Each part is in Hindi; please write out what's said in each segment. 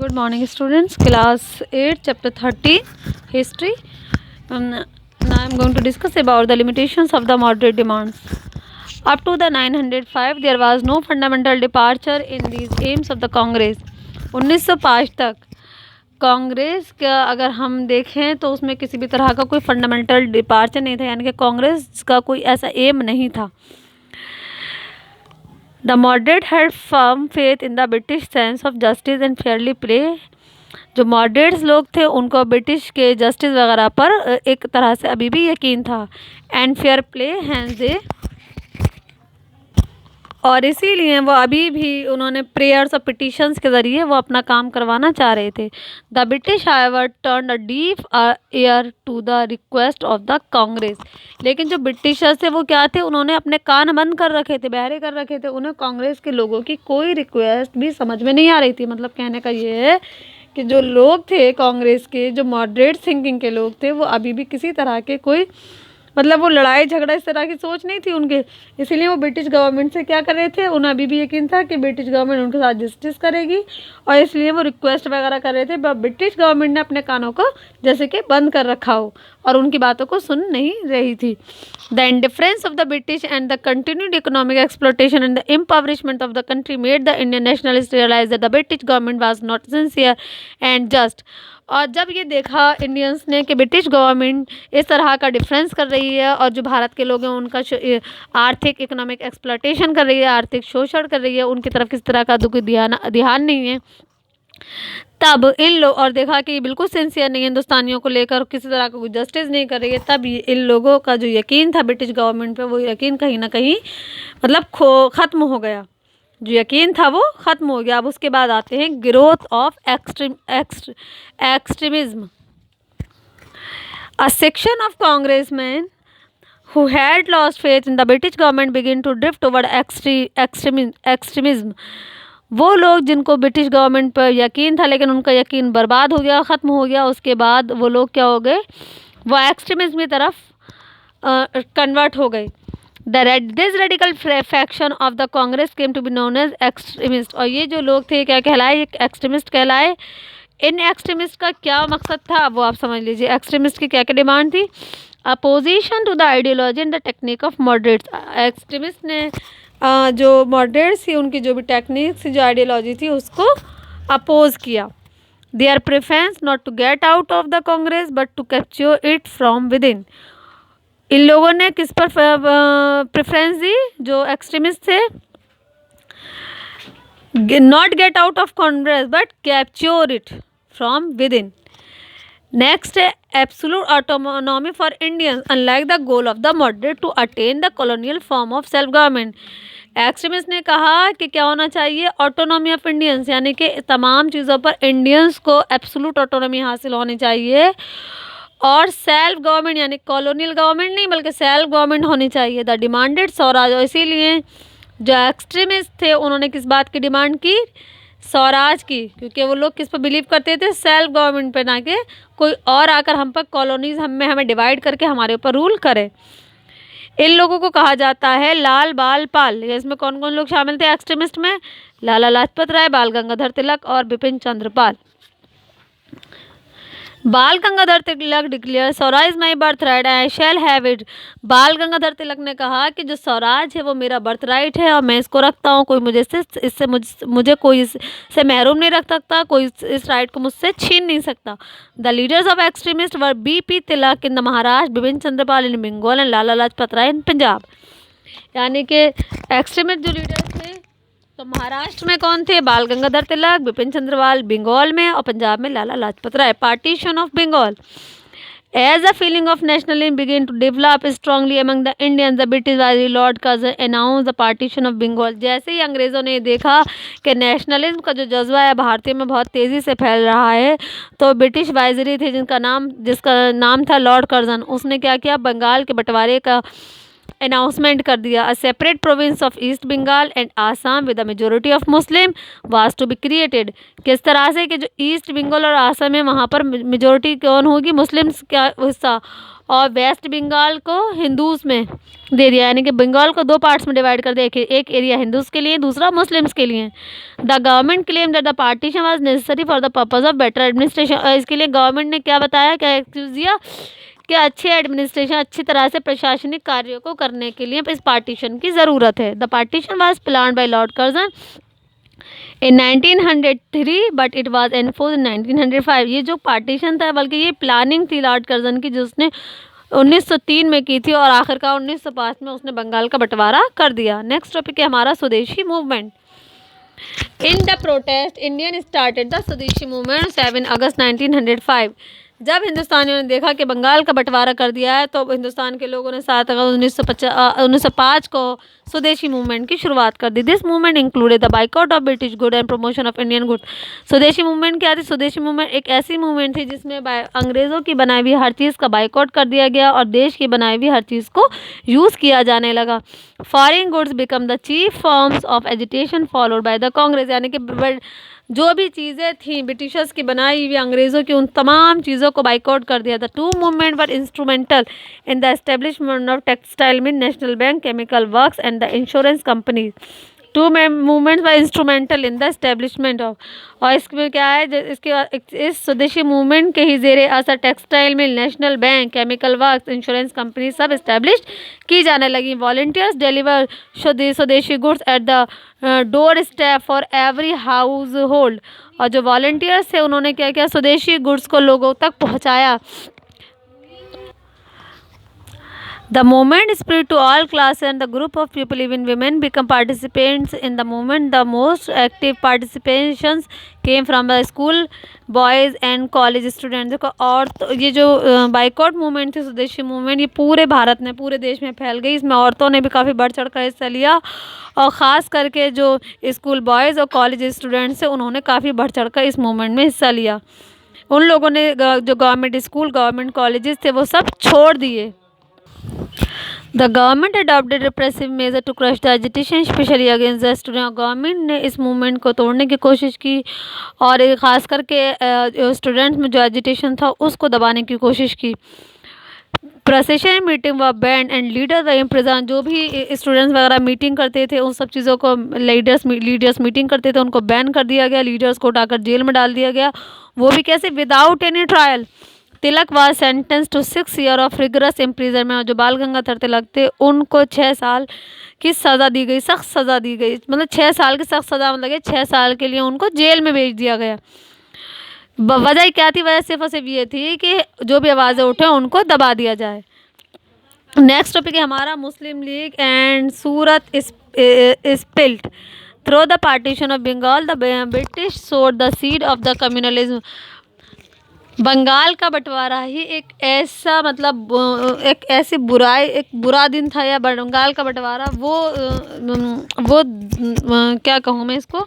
Good morning, students. Class 8, Chapter 13, History. Now I am going to discuss about the limitations of the moderate demands. Up to the 905, there was no fundamental departure in these aims of the Congress. 1905 तक कांग्रेस का अगर हम देखें तो उसमें किसी भी तरह का कोई फंडामेंटल डिपार्चर नहीं था, यानी कि कांग्रेस का कोई ऐसा एम नहीं था. The moderate had firm faith in the British sense of justice and fairly play. जो मॉडरेट्स लोग थे उनको ब्रिटिश के जस्टिस वगैरह पर एक तरह से अभी भी यकीन था. And fair play hence they, और इसीलिए वो अभी भी उन्होंने प्रेयर्स और पिटिशंस के ज़रिए वो अपना काम करवाना चाह रहे थे. The British however turn a deaf ear to the request of the Congress. लेकिन जो ब्रिटिशर्स थे वो क्या थे, उन्होंने अपने कान बंद कर रखे थे, बहरे कर रखे थे. उन्हें कांग्रेस के लोगों की कोई रिक्वेस्ट भी समझ में नहीं आ रही थी. मतलब कहने का ये है कि जो लोग थे कांग्रेस के, जो मॉडरेट थिंकिंग के लोग थे, वो अभी भी किसी तरह के कोई मतलब वो लड़ाई झगड़ा इस तरह की सोच नहीं थी उनके. इसीलिए वो ब्रिटिश गवर्नमेंट से क्या कर रहे थे, उन्हें अभी भी यकीन था कि ब्रिटिश गवर्नमेंट उनके साथ जस्टिस करेगी, और इसलिए वो रिक्वेस्ट वगैरह कर रहे थे. पर ब्रिटिश गवर्नमेंट ने अपने कानों को जैसे कि बंद कर रखा हो और उनकी बातों को सुन नहीं रही थी. The indifference of the British and the continued economic exploitation and the impoverishment of the country made the Indian nationalist realise that the British government was not sincere and just. और जब ये देखा इंडियंस ने कि ब्रिटिश गवर्नमेंट इस तरह का डिफरेंस कर रही है और जो भारत के लोग हैं उनका आर्थिक इकोनॉमिक एक्सप्लॉटेशन कर रही है, आर्थिक शोषण कर रही है, उनकी तरफ किस तरह का कोई ध्यान नहीं है, तब इन लोग और देखा कि ये बिल्कुल सिंसियर नहीं है हिंदुस्तानियों को लेकर, किसी तरह का कोई जस्टिस नहीं कर रही है, तब इन लोगों का जो यकीन था ब्रिटिश गवर्नमेंट पे, वो यकीन कहीं ना कहीं मतलब ख़त्म हो गया. जो यकीन था वो ख़त्म हो गया. अब उसके बाद आते हैं growth of extremism. A section of congressman who had lost faith in the British government began to drift toward extremism. वो लोग जिनको ब्रिटिश गवर्नमेंट पर यकीन था लेकिन उनका यकीन बर्बाद हो गया, ख़त्म हो गया, उसके बाद वो लोग क्या हो गए, वो एक्सट्रीमिज्म की तरफ कन्वर्ट हो गए. This radical faction of the Congress came to be known as extremist. और ये जो लोग थे क्या कहलाए, एक एक्सट्रीमिस्ट कहलाए. इन एक्सट्रीमिस्ट का क्या मकसद था वो आप समझ लीजिए. एक्सट्रीमिस्ट की क्या क्या डिमांड थी, opposition to the ideology and the technique of moderates. Extremist ने जो मॉडरेट्स थी उनकी जो भी टेक्निक थी, जो आइडियोलॉजी थी, उसको अपोज किया. Their preference not to get out of the Congress but to capture it from within. इन लोगों ने किस पर प्रेफरेंस दी, जो एक्सट्रीमिस्ट थे, not get out of Congress but capture it from within. Next है absolute autonomy for Indians unlike the goal of the moderate to attain the colonial form of self government. Extremist ने कहा कि क्या होना चाहिए, ऑटोनॉमी ऑफ इंडियंस, यानी कि तमाम चीज़ों पर इंडियंस को एब्सोल्यूट ऑटोनॉमी हासिल होनी चाहिए, और सेल्फ गवर्नमेंट यानी कॉलोनियल गवर्नमेंट नहीं बल्कि सेल्फ गवर्नमेंट होनी चाहिए. The demanded Swaraj. और इसीलिए जो एक्सट्रीमिस्ट थे उन्होंने किस बात की डिमांड की, स्वराज की, क्योंकि वो लोग किस पर बिलीव करते थे, सेल्फ गवर्नमेंट पे, ना कि कोई और आकर हम पर कॉलोनीज हमें डिवाइड करके हमारे ऊपर रूल करे. इन लोगों को कहा जाता है लाल बाल पाल. इसमें कौन कौन लोग शामिल थे एक्सट्रीमिस्ट में, लाला लाजपत राय, बाल गंगाधर तिलक और Bipin Chandra Pal. Bal Gangadhar Tilak declare swaraj is my birth right I shall have it. Bal Gangadhar तिलक ने कहा कि जो स्वराज है वो मेरा बर्थ राइट है और मैं इसको रखता हूँ, कोई मुझे कोई इससे महरूम नहीं रख सकता, कोई इस राइट को मुझसे छीन नहीं सकता. The leaders of extremist were BP Tilak in the Maharashtra, Bipin Chandra Pal in Bengal and Lala Lajpat Rai in Punjab. यानी कि एक्सट्रीमिस्ट जो लीडर्स थे तो महाराष्ट्र में कौन थे, बाल गंगाधर तिलक, बिपिन चंद्र पाल बंगाल में, और पंजाब में Lala Lajpat Rai. Partition of Bengal. As a feeling of nationalism begin to develop strongly among the Indians, the British viceroy Lord Curzon announce the partition of Bengal. जैसे ही अंग्रेज़ों ने देखा कि नेशनलिज्म का जो जज्बा है भारतीयों में बहुत तेज़ी से फैल रहा है, तो ब्रिटिश वायसरॉय थे जिसका नाम था लॉर्ड कर्जन, उसने क्या किया, बंगाल के बंटवारे का अनाउंसमेंट कर दिया. A separate province of East Bengal and Assam with a majority of Muslim was to be created. किस तरह से कि जो ईस्ट बंगाल और आसाम है वहाँ पर मेजोरिटी कौन होगी, मुस्लिम्स का हिस्सा, और वेस्ट बंगाल को हिंदूज में दे दिया, यानी कि बंगाल को दो पार्ट्स में डिवाइड कर दिया, एक एरिया हिंदूज के लिए, दूसरा मुस्लिम्स के लिए। The government claim that the partition was necessary for the purpose of better administration. और इसके लिए गवर्नमेंट ने क्या बताया, क्या एक्सक्यूज दिया कि अच्छे एडमिनिस्ट्रेशन, अच्छी तरह से प्रशासनिक कार्यों को करने के लिए इस पार्टीशन की ज़रूरत है। The partition was planned by Lord Curzon in 1903 but it was enforced in 1905। ये जो पार्टीशन था, बल्कि ये प्लानिंग थी लॉर्ड कर्जन की, जिसने 1903 में की थी और आखिरकार 1905 में उसने बंगाल का बंटवारा कर दिया। नेक्स्ट टॉपिक है हमारा स्वदेशी movement. In the protest Indian started the स्वदेशी मूवमेंट 7 अगस्त 1905। जब हिंदुस्तानियों ने देखा कि बंगाल का बंटवारा कर दिया है, तो हिंदुस्तान के लोगों ने 7 अगस्त 1905 को स्वदेशी मूवमेंट की शुरुआत कर दी। This movement included the boycott of British good and promotion of Indian good. Swadeshi movement क्या थी? स्वदेशी मूवमेंट एक ऐसी मूवमेंट थी जिसमें अंग्रेज़ों की बनाई हुई हर चीज़ का बाइकआउट कर दिया गया और देश की बनाई हुई हर चीज़ को यूज़ किया जाने लगा। Foreign goods become the chief forms of agitation followed by the Congress, यानी कि जो भी चीज़ें थी ब्रिटिशर्स की बनाई हुई अंग्रेज़ों की, उन तमाम चीज़ों को बाइकआउट कर दिया था। Two movement were instrumental in the establishment of textile mill, national bank, chemical works and the insurance company. Two movements were instrumental in the establishment of, और इसमें क्या है, इस स्वदेशी मूवमेंट के ही जेरे असर textile mill, national bank, chemical works, insurance company सब इस्टेब्लिश की जाने लगी। वॉलंटियर्स डिलीवर स्वदेशी goods at the door step for every house hold, और जो वॉलंटियर्स थे उन्होंने क्या किया, स्वदेशी गुड्स को लोगों तक पहुंचाया। The movement spread to all classes and the group of people, even women, become participants in the movement. The most active participations came from the school boys and college students। देखो, और तो ये जो बाइकआउट मूवमेंट थी, स्वदेशी मूवमेंट, ये पूरे भारत में, पूरे देश में फैल गई। इसमें औरतों ने भी काफ़ी बढ़ चढ़ कर हिस्सा लिया, और ख़ास करके जो स्कूल बॉयज़ और कॉलेज स्टूडेंट्स हैं उन्होंने काफ़ी बढ़ चढ़ कर इस मूवमेंट में हिस्सा लिया। उन लोगों ने जो गवर्नमेंट स्कूल, गवर्नमेंट कॉलेजेस थे वो सब छोड़ दिए। The government adopted repressive measure to crush the agitation, especially against the student। Government ने इस मूवमेंट को तोड़ने की कोशिश की, और ख़ास करके स्टूडेंट्स में जो एजिटेशन था उसको दबाने की कोशिश की। प्रोसेशन मीटिंग व बैंड एंड लीडर व इम्प्रिजन। जो भी स्टूडेंट्स वगैरह मीटिंग करते थे, उन सब चीज़ों को लीडर्स मीटिंग करते थे, उनको बैन कर दिया गया, लीडर्स को उठाकर जेल में डाल दिया गया, वो भी कैसे, without any trial. Tilak was sentence to 6 year of rigorous imprisonment. जो बाल गंगाधर तिलक थे उनको 6 साल की सज़ा दी गई, सख्त सज़ा दी गई, मतलब 6 साल की सख्त सज़ा, मतलब 6 साल के लिए उनको जेल में भेज दिया गया। वजह क्या थी? वजह सिर्फ और सिर्फ ये थी कि जो भी आवाज़ें उठे उनको दबा दिया जाए। नेक्स्ट टॉपिक है हमारा Muslim League and Surat split through the partition of Bengal the British sowed the seed of the communalism. Bengal का बंटवारा ही एक ऐसा, मतलब एक ऐसी बुराई, एक बुरा दिन था, या बंगाल का बंटवारा वो क्या कहूँ मैं इसको,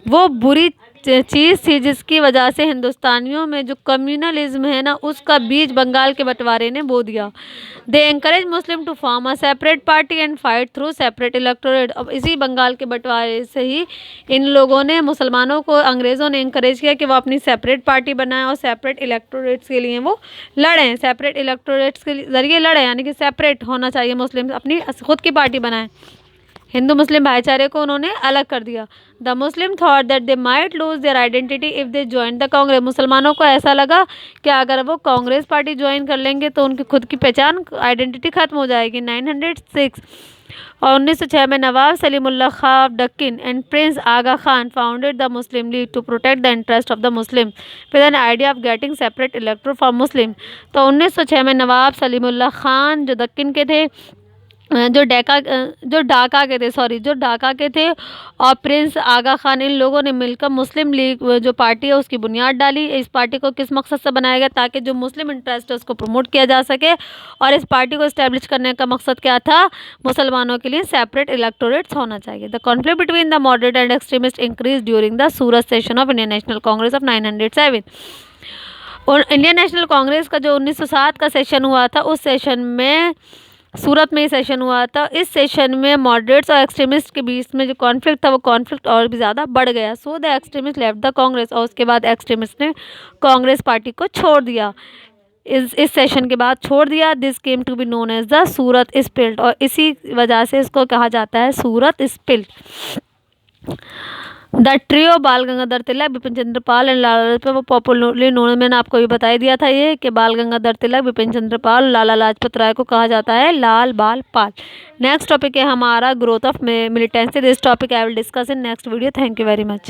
वो बुरी चीज़ थी जिसकी वजह से हिंदुस्तानियों में जो कम्युनलिज्म है ना, उसका बीज बंगाल के बंटवारे ने बो दिया। They encourage Muslim to form a separate party and fight through separate electorate. अब इसी बंगाल के बंटवारे से ही इन लोगों ने, मुसलमानों को अंग्रेज़ों ने इंकरेज किया कि वो अपनी सेपरेट पार्टी बनाएं और सेपरेट इलेक्टोरेट्स के लिए वो लड़ें, सेपरेट इलेक्टोरेट्स के ज़रिए लड़ें, यानी कि सेपरेट होना चाहिए मुस्लिम, अपनी खुद की पार्टी बनाएं। हिंदू मुस्लिम भाईचारे को उन्होंने अलग कर दिया। The Muslim thought that they might lose their identity if they join the Congress. मुसलमानों को ऐसा लगा कि अगर वो कांग्रेस पार्टी ज्वाइन कर लेंगे तो उनकी खुद की पहचान, आइडेंटिटी खत्म हो जाएगी। 906 और 1906 में नवाब सलीमुल्लाह खान डक्किन and prince Aga Khan founded the Muslim League to protect the interest of the Muslim with an idea of getting separate electorate for Muslim. तो 1906 में नवाब सलीमुल्लाह खान जो दक्किन के थे, जो ढाका के थे, और प्रिंस आगा खान, इन लोगों ने मिलकर मुस्लिम लीग जो पार्टी है उसकी बुनियाद डाली। इस पार्टी को किस मकसद से बनाया गया? ताकि जो मुस्लिम इंटरेस्ट है उसको प्रमोट किया जा सके। और इस पार्टी को इस्टेब्लिश करने का मकसद क्या था? मुसलमानों के लिए सेपरेट इलेक्टोरेट्स होना चाहिए। The conflict between the moderate and extremist increase during the Surat session of Indian national Congress of 907। और इंडियन नेशनल कांग्रेस का जो 1907 का सेशन हुआ था, उस सेशन में, सूरत में ही सेशन हुआ था, इस सेशन में मॉडरेट्स और एक्सट्रीमिस्ट के बीच में जो कॉन्फ्लिक्ट था वो कॉन्फ्लिक्ट और भी ज़्यादा बढ़ गया। So the extremist left the Congress, और उसके बाद एक्सट्रीमिस्ट ने कांग्रेस पार्टी को छोड़ दिया। इस सेशन के बाद छोड़ दिया। This came to be known as the Surat split, और इसी वजह से इसको कहा जाता है सूरत स्पिल्ट। द ट्रियो बाल गंगाधर तिलक, बिपिन चंद्र पाल एंड लाला लाजपत वो पॉपुलरली नोन, मैंने आपको भी बता ही दिया था ये कि बाल गंगाधर तिलक, बिपिन चंद्र पाल, लाला लाजपत राय को कहा जाता है लाल बाल पाल। नेक्स्ट टॉपिक है हमारा growth of militancy. This topic I will discuss in next video. Thank you very much.